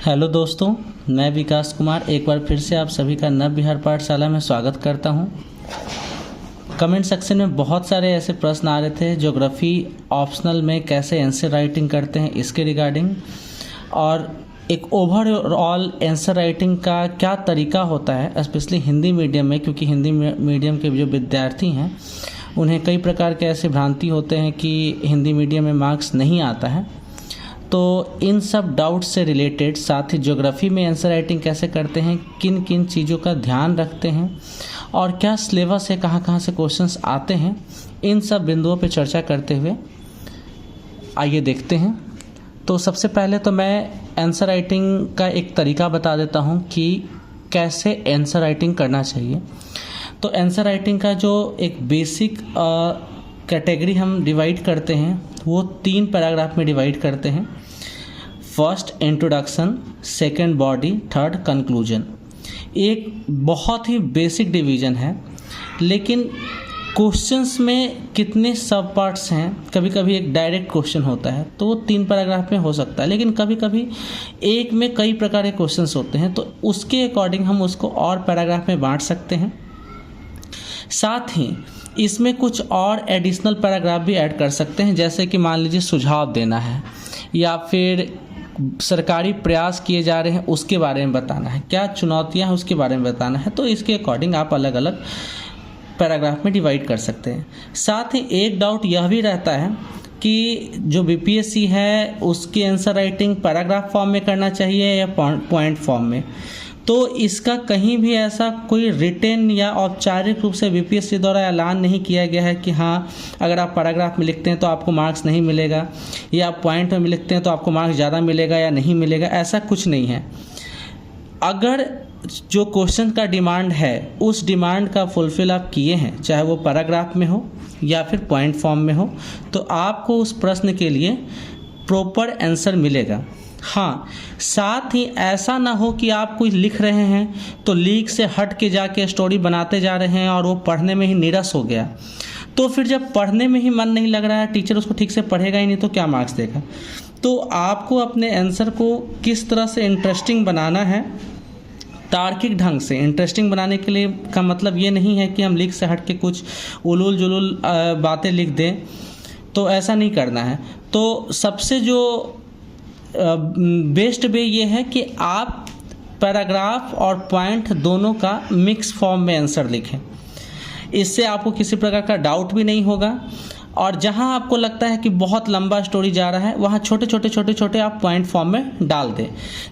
Hello दोस्तों, मैं विकास कुमार एक बार फिर से आप सभी का नव बिहार पाठशाला में स्वागत करता हूं। कमेंट सेक्शन में बहुत सारे ऐसे प्रश्न आ रहे थे, ज्योग्राफी ऑप्शनल में कैसे आंसर राइटिंग करते हैं इसके रिगार्डिंग, और एक ओवरऑल आंसर राइटिंग का क्या तरीका होता है स्पेशली हिंदी मीडियम में, क्योंकि हिंदी मीडियम के जो विद्यार्थी हैं उन्हें कई प्रकार के ऐसे भ्रांति होते हैं कि हिंदी मीडियम में मार्क्स नहीं आता है। तो इन सब डाउट्स से रिलेटेड, साथ ही ज्योग्राफी में आंसर राइटिंग कैसे करते हैं, किन किन चीज़ों का ध्यान रखते हैं और क्या सिलेबस है, कहाँ कहाँ से क्वेश्चंस आते हैं, इन सब बिंदुओं पे चर्चा करते हुए आइए देखते हैं। तो सबसे पहले तो मैं आंसर राइटिंग का एक तरीका बता देता हूँ कि कैसे आंसर राइटिंग करना चाहिए। तो आंसर राइटिंग का जो एक बेसिक कैटेगरी हम डिवाइड करते हैं वो 3 पैराग्राफ में डिवाइड करते हैं। First introduction, second body, third conclusion. एक बहुत ही बेसिक डिवीज़न है, लेकिन क्वेश्चंस में कितने सब पार्ट्स हैं। कभी कभी एक डायरेक्ट क्वेश्चन होता है तो वो 3 पैराग्राफ में हो सकता है, लेकिन कभी कभी एक में कई प्रकार के क्वेश्चंस होते हैं तो उसके अकॉर्डिंग हम उसको और पैराग्राफ में बांट सकते हैं। साथ ही इसमें कुछ और एडिशनल पैराग्राफ भी ऐड कर सकते हैं, जैसे कि मान लीजिए सुझाव देना है या फिर सरकारी प्रयास किए जा रहे हैं उसके बारे में बताना है, क्या चुनौतियां हैं उसके बारे में बताना है। तो इसके अकॉर्डिंग आप अलग अलग पैराग्राफ में डिवाइड कर सकते हैं। साथ ही एक डाउट यह भी रहता है कि जो बीपीएससी है उसकी आंसर राइटिंग पैराग्राफ फॉर्म में करना चाहिए या पॉइंट फॉर्म में। तो इसका कहीं भी ऐसा कोई रिटेन या औपचारिक रूप से बीपीएससी द्वारा ऐलान नहीं किया गया है कि हाँ, अगर आप पैराग्राफ में लिखते हैं तो आपको मार्क्स नहीं मिलेगा, या आप पॉइंट में लिखते हैं तो आपको मार्क्स ज़्यादा मिलेगा या नहीं मिलेगा। ऐसा कुछ नहीं है। अगर जो क्वेश्चन का डिमांड है उस डिमांड का फुलफिल आप किए हैं, चाहे वो पैराग्राफ में हो या फिर पॉइंट फॉर्म में हो, तो आपको उस प्रश्न के लिए प्रॉपर आंसर मिलेगा। हाँ, साथ ही ऐसा ना हो कि आप कुछ लिख रहे हैं तो लीक से हट के जाके स्टोरी बनाते जा रहे हैं और वो पढ़ने में ही नीरस हो गया। तो फिर जब पढ़ने में ही मन नहीं लग रहा है, टीचर उसको ठीक से पढ़ेगा ही नहीं तो क्या मार्क्स देगा। तो आपको अपने आंसर को किस तरह से इंटरेस्टिंग बनाना है, तार्किक ढंग से इंटरेस्टिंग बनाने के लिए का मतलब ये नहीं है कि हम लीक से हट के कुछ उलूल जुलूल बातें लिख दें, तो ऐसा नहीं करना है। तो सबसे जो बेस्ट वे ये है कि आप पैराग्राफ और पॉइंट दोनों का मिक्स फॉर्म में आंसर लिखें। इससे आपको किसी प्रकार का डाउट भी नहीं होगा, और जहां आपको लगता है कि बहुत लंबा स्टोरी जा रहा है वहां छोटे छोटे आप पॉइंट फॉर्म में डाल दें।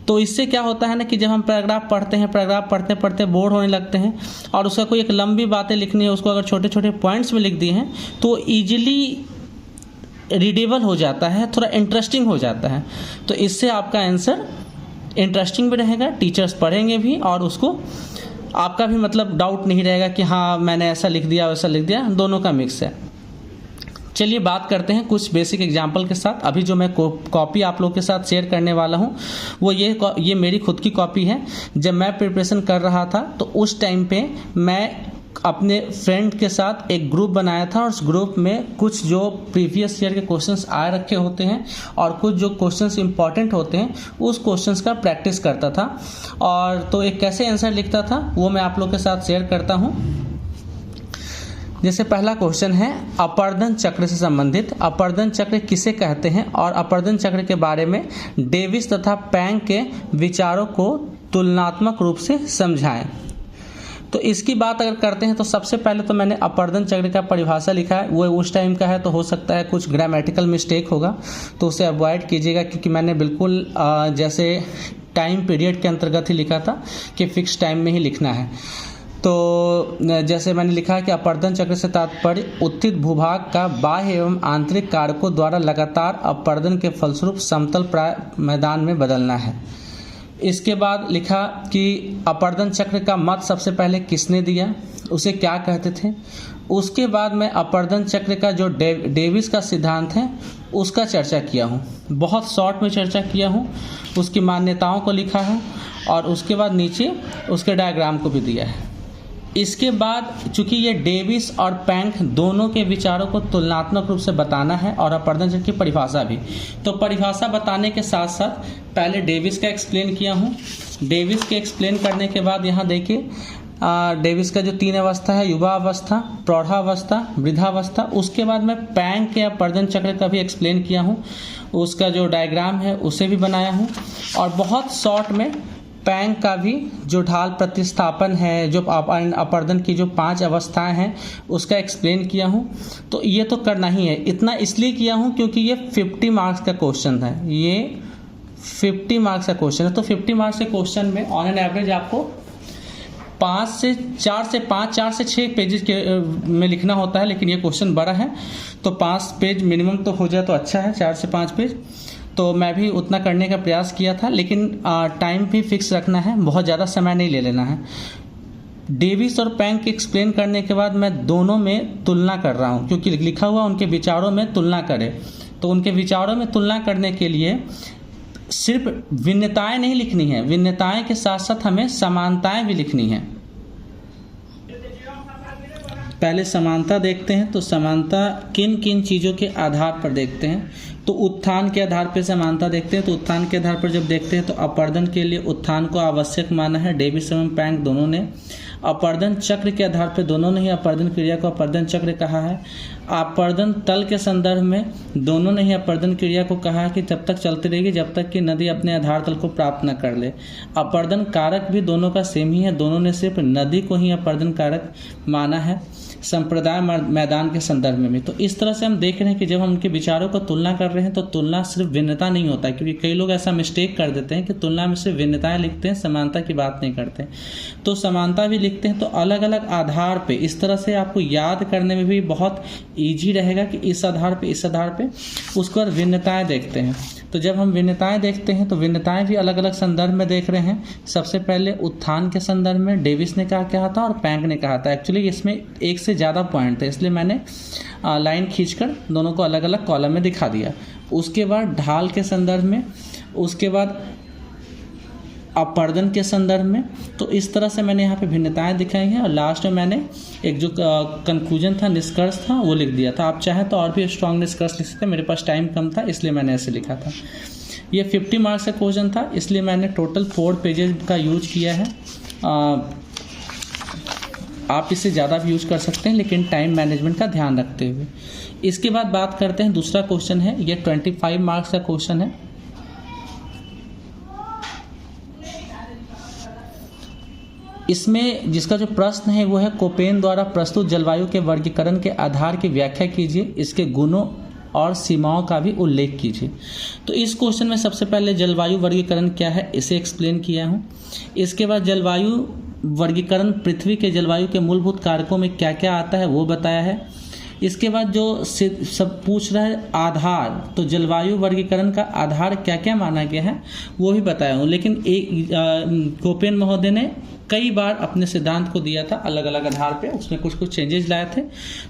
तो इससे क्या होता है ना कि जब हम पैराग्राफ पढ़ते हैं, पैराग्राफ पढ़ते पढ़ते बोर होने लगते हैं और उसका कोई एक लंबी बातें लिखनी है, उसको अगर छोटे छोटे पॉइंट्स में लिख दिए हैं तो ईजिली रीडेबल हो जाता है, थोड़ा इंटरेस्टिंग हो जाता है। तो इससे आपका आंसर इंटरेस्टिंग भी रहेगा, टीचर्स पढ़ेंगे भी, और उसको आपका भी मतलब डाउट नहीं रहेगा कि हाँ मैंने ऐसा लिख दिया वैसा लिख दिया। दोनों का मिक्स है। चलिए बात करते हैं कुछ बेसिक एग्जाम्पल के साथ। अभी जो मैं कॉपी आप लोगों के साथ शेयर करने वाला हूँ वो ये मेरी खुद की कॉपी है। जब मैं प्रिपरेशन कर रहा था तो उस टाइम पे मैं अपने फ्रेंड के साथ एक ग्रुप बनाया था, और उस ग्रुप में कुछ जो प्रीवियस ईयर के क्वेश्चंस आ रखे होते हैं और कुछ जो क्वेश्चंस इंपॉर्टेंट होते हैं उस क्वेश्चंस का प्रैक्टिस करता था। और तो एक कैसे आंसर लिखता था वो मैं आप लोग के साथ शेयर करता हूँ। जैसे पहला क्वेश्चन है अपर्दन चक्र से संबंधित, अपर्दन चक्र किसे कहते हैं और अपर्दन चक्र के बारे में डेविस तथा पैंग के विचारों को तुलनात्मक रूप से समझाएं। तो इसकी बात अगर करते हैं तो सबसे पहले तो मैंने अपर्दन चक्र का परिभाषा लिखा है, वो उस टाइम का है तो हो सकता है कुछ ग्रामेटिकल मिस्टेक होगा तो उसे अवॉइड कीजिएगा, क्योंकि मैंने बिल्कुल जैसे टाइम पीरियड के अंतर्गत ही लिखा था कि फिक्स टाइम में ही लिखना है। तो जैसे मैंने लिखा है कि अपर्दन चक्र से तात्पर्य उत्थित भूभाग का बाह्य एवं आंतरिक कारकों द्वारा लगातार अपर्दन के फलस्वरूप समतल प्राय मैदान में बदलना है। इसके बाद लिखा कि अपर्दन चक्र का मत सबसे पहले किसने दिया, उसे क्या कहते थे। उसके बाद मैं अपर्दन चक्र का जो डेविस का सिद्धांत है उसका चर्चा किया हूँ, बहुत शॉर्ट में चर्चा किया हूँ, उसकी मान्यताओं को लिखा है और उसके बाद नीचे उसके डायग्राम को भी दिया है। इसके बाद चूंकि ये डेविस और पैंक दोनों के विचारों को तुलनात्मक रूप से बताना है और अपवर्तन चक्र की परिभाषा भी, तो परिभाषा बताने के साथ साथ पहले डेविस का एक्सप्लेन किया हूँ। डेविस के एक्सप्लेन करने के बाद यहाँ देखिए डेविस का जो 3 अवस्था है, युवा अवस्था, प्रौढ़ावस्था, वृद्धावस्था, उसके बाद मैं पैंक के अपवर्तन चक्र का भी एक्सप्लेन किया हूँ, उसका जो डायग्राम है उसे भी बनाया हूँ, और बहुत शॉर्ट में पैंक का भी जो ढाल प्रतिस्थापन है, जो अपवर्तन की जो 5 अवस्थाएं हैं उसका एक्सप्लेन किया हूँ। तो ये तो करना ही है, इतना इसलिए किया हूँ क्योंकि ये 50 मार्क्स का क्वेश्चन है, ये 50 मार्क्स का क्वेश्चन है। तो 50 मार्क्स के क्वेश्चन में ऑन एन एवरेज आपको 4 से 6 पेजेस के में लिखना होता है, लेकिन ये क्वेश्चन बड़ा है तो 5 पेज मिनिमम तो हो जाए तो अच्छा है, 4 से 5 पेज। तो मैं भी उतना करने का प्रयास किया था, लेकिन टाइम भी फिक्स रखना है, बहुत ज़्यादा समय नहीं ले लेना है। डेविस और पैंक एक्सप्लेन करने के बाद मैं दोनों में तुलना कर रहा हूँ, क्योंकि लिखा हुआ उनके विचारों में तुलना करें। तो उनके विचारों में तुलना करने के लिए सिर्फ भिन्नताएं नहीं लिखनी है, भिन्नताएं के साथ साथ हमें समानताएं भी लिखनी है। पहले समानता देखते हैं, तो समानता किन किन चीज़ों के आधार पर देखते हैं। तो उत्थान के आधार पर समानता देखते हैं। तो उत्थान के आधार पर जब देखते हैं तो अपवर्तन के लिए उत्थान को आवश्यक माना है डेविस एवं पैंक दोनों ने। अपवर्तन चक्र के आधार पर दोनों ने ही अपवर्तन क्रिया को अपवर्तन चक्र कहा है। अपवर्तन तल के संदर्भ में दोनों ने ही अपवर्तन क्रिया को कहा है कि तब तक चलती रहेगी जब तक कि नदी अपने आधार तल को प्राप्त न कर ले। अपवर्तन कारक भी दोनों का सेम ही है, दोनों ने सिर्फ नदी को ही अपवर्तन कारक माना है संप्रदाय मैदान के संदर्भ में भी। तो इस तरह से हम देख रहे हैं कि जब हम उनके विचारों को तुलना कर रहे हैं तो तुलना सिर्फ भिन्नता नहीं होता है, क्योंकि कई लोग ऐसा मिस्टेक कर देते हैं कि तुलना में सिर्फ भिन्नताएं लिखते हैं, समानता की बात नहीं करते। तो समानता भी लिखते हैं, तो अलग अलग आधार पे इस तरह से आपको याद करने में भी बहुत ईजी रहेगा कि इस आधार पे उसके बाद भिन्नताएं देखते हैं। तो जब हम भिन्नताएं देखते हैं तो भिन्नताएं भी अलग अलग संदर्भ में देख रहे हैं। सबसे पहले उत्थान के संदर्भ में डेविस ने कहा था और पैंक ने कहा था। एक्चुअली इसमें एक से ज़्यादा पॉइंट थे, इसलिए मैंने लाइन खींचकर दोनों को अलग अलग कॉलम में दिखा दिया। उसके बाद ढाल के संदर्भ में, उसके बाद अपवर्तन के संदर्भ में। तो इस तरह से मैंने यहाँ पे भिन्नताएं दिखाई हैं, और लास्ट में मैंने एक जो कंक्लूजन था, निष्कर्ष था, वो लिख दिया था। आप चाहें तो और भी स्ट्रॉन्ग निष्कर्ष लिख सकते हैं, मेरे पास टाइम कम था इसलिए मैंने ऐसे लिखा था। ये 50 मार्क्स का क्वेश्चन था, इसलिए मैंने टोटल 4 पेजेस का यूज किया है। आप इससे ज़्यादा भी यूज कर सकते हैं, लेकिन टाइम मैनेजमेंट का ध्यान रखते हुए। इसके बाद बात करते हैं, दूसरा क्वेश्चन है, ये 25 मार्क्स का क्वेश्चन है। इसमें जिसका जो प्रश्न है वो है, कोपेन द्वारा प्रस्तुत जलवायु के वर्गीकरण के आधार की व्याख्या कीजिए, इसके गुणों और सीमाओं का भी उल्लेख कीजिए। तो इस क्वेश्चन में सबसे पहले जलवायु वर्गीकरण क्या है इसे एक्सप्लेन किया हूँ। इसके बाद जलवायु वर्गीकरण पृथ्वी के जलवायु के मूलभूत कारकों में क्या क्या आता है वो बताया है। इसके बाद जो सब पूछ रहा है आधार, तो जलवायु वर्गीकरण का आधार क्या क्या माना गया है वो भी बताया हूँ। लेकिन कोपेन महोदय ने कई बार अपने सिद्धांत को दिया था अलग अलग आधार पे, उसमें कुछ चेंजेस लाए थे,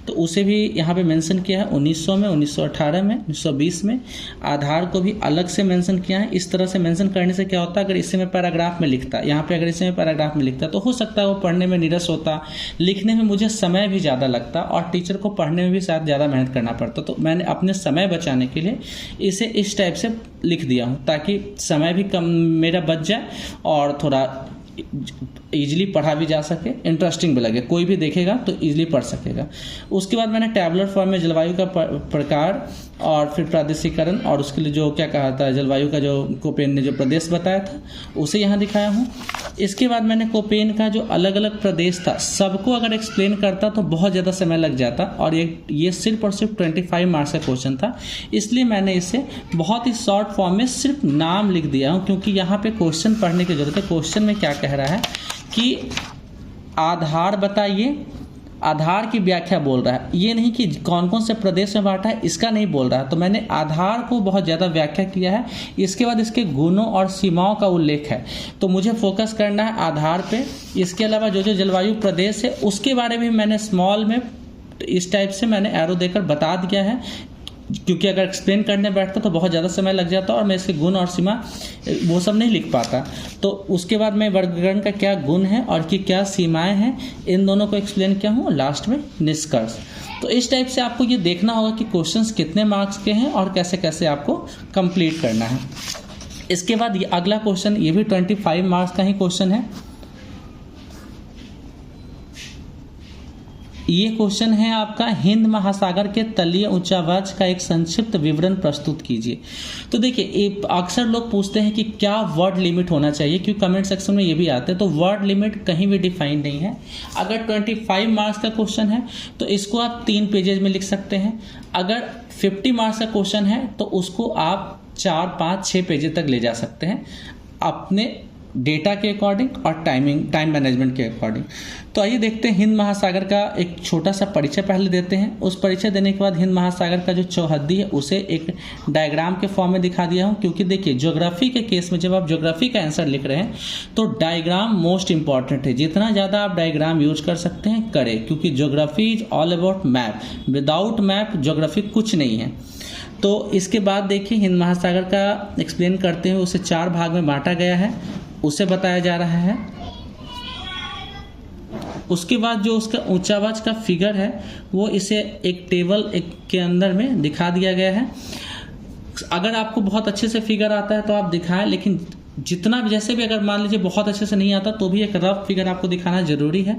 तो उसे भी यहाँ पे मेंशन किया है। 1900 में, 1918 में, 1920 में आधार को भी अलग से मेंशन किया है। इस तरह से मेंशन करने से क्या होता है, अगर इसे मैं पैराग्राफ में लिखता, यहाँ पे अगर इसे मैं पैराग्राफ में लिखता तो हो सकता है वो पढ़ने में नीरस होता, लिखने में मुझे समय भी ज़्यादा लगता और टीचर को पढ़ने में भी शायद ज़्यादा मेहनत करना पड़ता। तो मैंने अपने समय बचाने के लिए इसे इस टाइप से लिख दिया हूँ, ताकि समय भी कम मेरा बच जाए और थोड़ा इजीली पढ़ा भी जा सके, इंटरेस्टिंग भी लगे, कोई भी देखेगा तो इजीली पढ़ सकेगा। उसके बाद मैंने टैबुलर फॉर्म में जलवायु का प्रकार और फिर प्रादेशिकरण और उसके लिए जो क्या कहा था, जलवायु का जो कोपेन ने जो प्रदेश बताया था उसे यहाँ दिखाया हूँ। इसके बाद मैंने कोपेन का जो अलग अलग प्रदेश था सबको अगर एक्सप्लेन करता तो बहुत ज़्यादा समय लग जाता, और ये सिर्फ और सिर्फ 25 मार्क्स का क्वेश्चन था, इसलिए मैंने इसे बहुत ही शॉर्ट फॉर्म में सिर्फ नाम लिख दिया हूँ, क्योंकि यहाँ पे क्वेश्चन पढ़ने की जरूरत है। क्वेश्चन में क्या कह रहा है कि आधार बताइए, आधार की व्याख्या बोल रहा है, ये नहीं कि कौन कौन से प्रदेश में बांटा है इसका नहीं बोल रहा है। तो मैंने आधार को बहुत ज़्यादा व्याख्या किया है। इसके बाद इसके गुणों और सीमाओं का उल्लेख है, तो मुझे फोकस करना है आधार पे। इसके अलावा जो जो जलवायु प्रदेश है उसके बारे में मैंने स्मॉल में इस टाइप से मैंने एरो देकर बता दिया है। क्योंकि अगर एक्सप्लेन करने बैठता तो बहुत ज़्यादा समय लग जाता और मैं इसके गुण और सीमा वो सब नहीं लिख पाता। तो उसके बाद मैं वर्गीकरण का क्या गुण है और की क्या सीमाएं हैं, इन दोनों को एक्सप्लेन किया हूँ, लास्ट में निष्कर्ष। तो इस टाइप से आपको ये देखना होगा कि क्वेश्चंस कितने मार्क्स के हैं और कैसे कैसे आपको कंप्लीट करना है। इसके बाद ये अगला क्वेश्चन, ये भी 25 मार्क्स का ही क्वेश्चन है। ये क्वेश्चन है आपका, हिंद महासागर के तलीय उच्चावाच का एक संक्षिप्त विवरण प्रस्तुत कीजिए। तो देखिए, अक्सर लोग पूछते हैं कि क्या वर्ड लिमिट होना चाहिए, क्योंकि कमेंट सेक्शन में ये भी आते हैं। तो वर्ड लिमिट कहीं भी डिफाइन नहीं है। अगर 25 मार्क्स का क्वेश्चन है तो इसको आप 3 पेजेज में लिख सकते हैं। अगर 50 मार्क्स का क्वेश्चन है तो उसको आप 4, 5, 6 पेजेज तक ले जा सकते हैं अपने डेटा के अकॉर्डिंग और टाइम मैनेजमेंट के अकॉर्डिंग। तो आइए देखते हैं, हिंद महासागर का एक छोटा सा परिचय पहले देते हैं। उस परिचय देने के बाद हिंद महासागर का जो चौहद्दी है उसे एक डायग्राम के फॉर्म में दिखा दिया हूँ, क्योंकि देखिए ज्योग्राफी के केस में जब आप ज्योग्राफी का आंसर लिख रहे हैं तो डायग्राम मोस्ट इंपॉर्टेंट है। जितना ज़्यादा आप डायग्राम यूज कर सकते हैं करें, क्योंकि geography is all about map. Without map geography कुछ नहीं है। तो इसके बाद देखिए, हिंद महासागर का एक्सप्लेन करते हुए उसे 4 भाग में बांटा गया है, उसे बताया जा रहा है। उसके बाद जो उसका ऊंचावाच का फिगर है वो इसे एक टेबल के अंदर में दिखा दिया गया है। अगर आपको बहुत अच्छे से फिगर आता है तो आप दिखाएं, लेकिन जितना भी, जैसे भी अगर मान लीजिए बहुत अच्छे से नहीं आता तो भी एक रफ फिगर आपको दिखाना जरूरी है।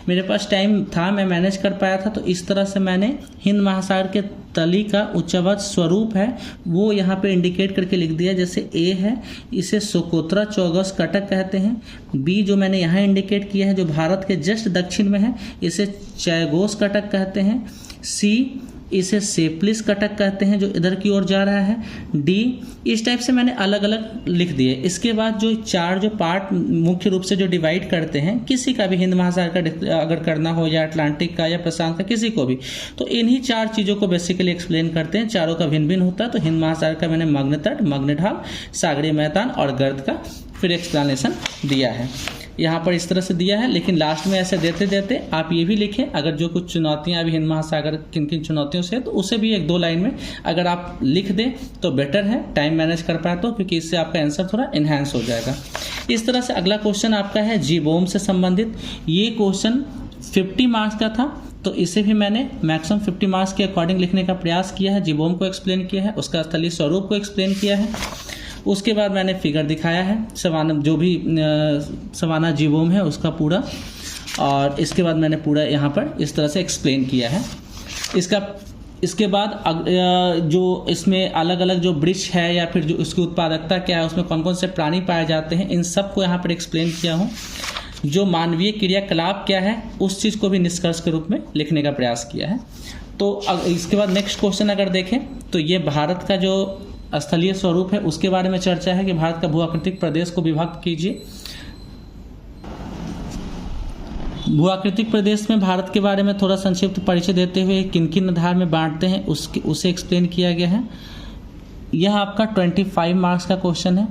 मेरे पास टाइम था, मैं मैनेज कर पाया था, तो इस तरह से मैंने हिंद महासागर के तली का उच्चावाच स्वरूप है वो यहाँ पे इंडिकेट करके लिख दिया। जैसे ए है, इसे सोकोत्रा चौगस कटक कहते हैं। बी जो मैंने यहाँ इंडिकेट किया है जो भारत के जस्ट दक्षिण में है, इसे चैगोस कटक कहते हैं। सी, इसे सेप्लिस कटक कहते हैं जो इधर की ओर जा रहा है। डी, इस टाइप से मैंने अलग अलग लिख दिए। इसके बाद जो 4 जो पार्ट मुख्य रूप से जो डिवाइड करते हैं, किसी का भी हिंद महासागर का अगर करना हो या अटलांटिक का या प्रशांत का, किसी को भी, तो इन्हीं 4 चीज़ों को बेसिकली एक्सप्लेन करते हैं। चारों का भिन्न भिन्न होता है। तो हिंद महासागर का मैंने मग्न तट, मग्न ढाल, सागरीय मैदान और गर्द का फिर एक्सप्लेनेशन दिया है। यहाँ पर इस तरह से दिया है, लेकिन लास्ट में ऐसे देते देते आप ये भी लिखें, अगर जो कुछ चुनौतियाँ अभी हिंद महासागर किन किन चुनौतियों से है तो उसे भी 1-2 लाइन में अगर आप लिख दें तो बेटर है, टाइम मैनेज कर पाए तो, क्योंकि इससे आपका आंसर थोड़ा इन्हांस हो जाएगा। इस तरह से अगला क्वेश्चन आपका है जीवोम से संबंधित। ये क्वेश्चन 50 मार्क्स का था, तो इसे भी मैंने मैक्सिमम 50 मार्क्स के अकॉर्डिंग लिखने का प्रयास किया है। जीवोम को एक्सप्लेन किया है, उसका स्थलीय स्वरूप को एक्सप्लेन किया है। उसके बाद मैंने फिगर दिखाया है सवाना, जो भी सवाना जीवोम है उसका पूरा, और इसके बाद मैंने पूरा यहाँ पर इस तरह से एक्सप्लेन किया है इसके बाद जो इसमें अलग अलग जो वृक्ष है या फिर जो उसकी उत्पादकता क्या है, उसमें कौन कौन से प्राणी पाए जाते हैं, इन सब को यहाँ पर एक्सप्लेन किया हूँ। जो मानवीय क्रियाकलाप क्या है उस चीज़ को भी निष्कर्ष के रूप में लिखने का प्रयास किया है। तो इसके बाद नेक्स्ट क्वेश्चन अगर देखें तो ये भारत का जो स्थलीय स्वरूप है उसके बारे में चर्चा है कि भारत का भूआकृतिक प्रदेश को विभक्त कीजिए। भूआकृतिक प्रदेश में भारत के बारे में थोड़ा संक्षिप्त परिचय देते हुए किन किन आधार में बांटते हैं उसे एक्सप्लेन किया गया है। यह आपका 25 मार्क्स का क्वेश्चन है।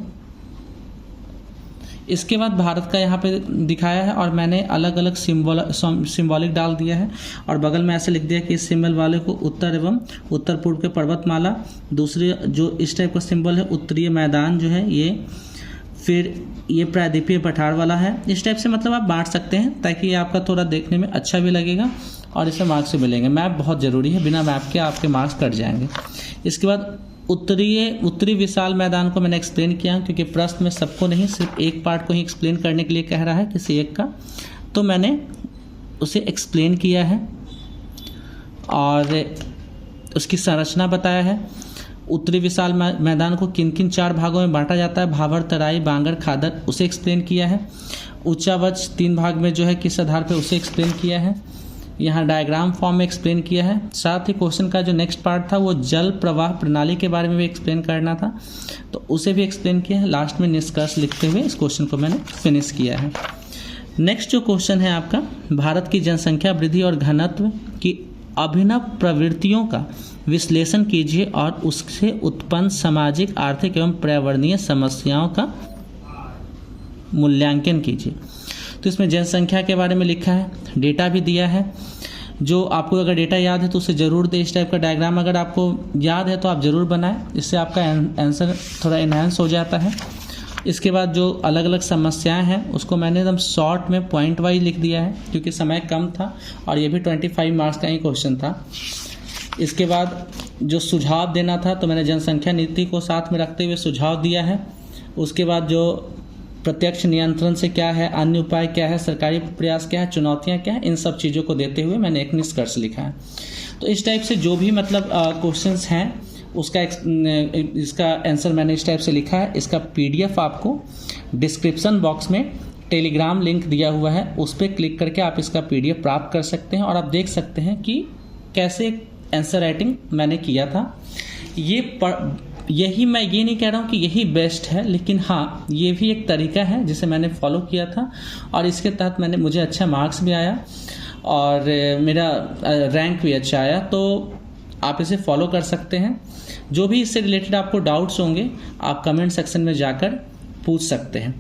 इसके बाद भारत का यहाँ पे दिखाया है और मैंने अलग अलग सिंबॉलिक डाल दिया है और बगल में ऐसे लिख दिया कि इस सिंबल वाले को उत्तर एवं उत्तर पूर्व के पर्वतमाला, दूसरे जो इस टाइप का सिंबल है उत्तरीय मैदान जो है ये, फिर ये प्रायद्वीपीय पठार वाला है। इस टाइप से मतलब आप बांट सकते हैं ताकि ये आपका थोड़ा देखने में अच्छा भी लगेगा और इससे मार्क्स भी मिलेंगे। मैप बहुत ज़रूरी है, बिना मैप के आपके मार्क्स कट जाएंगे। इसके बाद उत्तरी विशाल मैदान को मैंने एक्सप्लेन किया क्योंकि प्रश्न में सबको नहीं, सिर्फ एक पार्ट को ही एक्सप्लेन करने के लिए कह रहा है किसी एक का, तो मैंने उसे एक्सप्लेन किया है और उसकी संरचना बताया है। उत्तरी विशाल मैदान को किन किन 4 भागों में बांटा जाता है, भाबर, तराई, बांगर, खादर, उसे एक्सप्लेन किया है। उच्चावच 3 भाग में जो है किस आधार पर उसे एक्सप्लेन किया है। यहाँ डायग्राम फॉर्म में एक्सप्लेन किया है। साथ ही क्वेश्चन का जो नेक्स्ट पार्ट था वो जल प्रवाह प्रणाली के बारे में भी एक्सप्लेन करना था, तो उसे भी एक्सप्लेन किया है। लास्ट में निष्कर्ष लिखते हुए इस क्वेश्चन को मैंने फिनिश किया है। नेक्स्ट जो क्वेश्चन है आपका, भारत की जनसंख्या वृद्धि और घनत्व की अभिनव प्रवृत्तियों का विश्लेषण कीजिए और उससे उत्पन्न सामाजिक, आर्थिक एवं पर्यावरणीय समस्याओं का मूल्यांकन कीजिए। तो इसमें जनसंख्या के बारे में लिखा है, डेटा भी दिया है। जो आपको अगर डेटा याद है तो उसे ज़रूर दें। इस टाइप का डायग्राम अगर आपको याद है तो आप ज़रूर बनाएं, इससे आपका आंसर थोड़ा इन्हांस हो जाता है। इसके बाद जो अलग अलग समस्याएं हैं उसको मैंने एकदम शॉर्ट में पॉइंट वाइज लिख दिया है क्योंकि समय कम था और ये भी 25 मार्क्स का ही क्वेश्चन था। इसके बाद जो सुझाव देना था तो मैंने जनसंख्या नीति को साथ में रखते हुए सुझाव दिया है। उसके बाद जो प्रत्यक्ष नियंत्रण से क्या है, अन्य उपाय क्या है, सरकारी प्रयास क्या है, चुनौतियां क्या है, इन सब चीज़ों को देते हुए मैंने एक निष्कर्ष लिखा है। तो इस टाइप से जो भी मतलब क्वेश्चंस हैं उसका इसका आंसर मैंने इस टाइप से लिखा है। इसका PDF आपको डिस्क्रिप्शन बॉक्स में टेलीग्राम लिंक दिया हुआ है, उस पर क्लिक करके आप इसका PDF प्राप्त कर सकते हैं और आप देख सकते हैं कि कैसे आंसर राइटिंग मैंने किया था। यही मैं ये नहीं कह रहा हूँ कि यही बेस्ट है, लेकिन हाँ ये भी एक तरीका है जिसे मैंने फॉलो किया था और इसके तहत मुझे अच्छा मार्क्स भी आया और मेरा रैंक भी अच्छा आया। तो आप इसे फॉलो कर सकते हैं। जो भी इससे रिलेटेड आपको डाउट्स होंगे आप कमेंट सेक्शन में जाकर पूछ सकते हैं।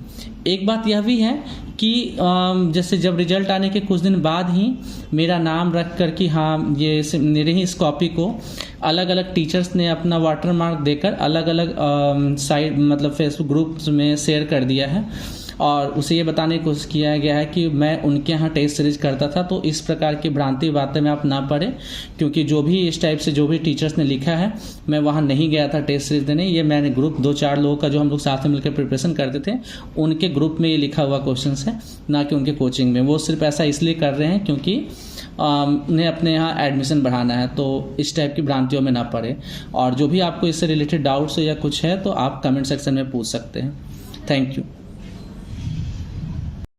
एक बात यह भी है कि जैसे जब रिजल्ट आने के कुछ दिन बाद ही मेरा नाम रख कर कि हाँ ये मेरे ही इस कॉपी को अलग अलग टीचर्स ने अपना वाटरमार्क देकर अलग अलग साइट मतलब फेसबुक ग्रुप्स में शेयर कर दिया है और उसे ये बताने की कोशिश किया गया है कि मैं उनके यहाँ टेस्ट सीरीज करता था। तो इस प्रकार की भ्रांति बातें में आप ना पढ़े, क्योंकि जो भी इस टाइप से जो भी टीचर्स ने लिखा है मैं वहाँ नहीं गया था टेस्ट सीरीज देने। ये मैंने ग्रुप 2-4 लोगों का जो हम लोग साथ में मिलकर प्रिपरेशन करते थे उनके ग्रुप में ये लिखा हुआ क्वेश्चन है, ना कि उनके कोचिंग में। वो सिर्फ ऐसा इसलिए कर रहे हैं क्योंकि उन्हें अपने यहाँ एडमिशन बढ़ाना है। तो इस टाइप की भ्रांतियों में ना पड़े और जो भी आपको इससे रिलेटेड डाउट्स या कुछ है तो आप कमेंट सेक्शन में पूछ सकते हैं। Thank you.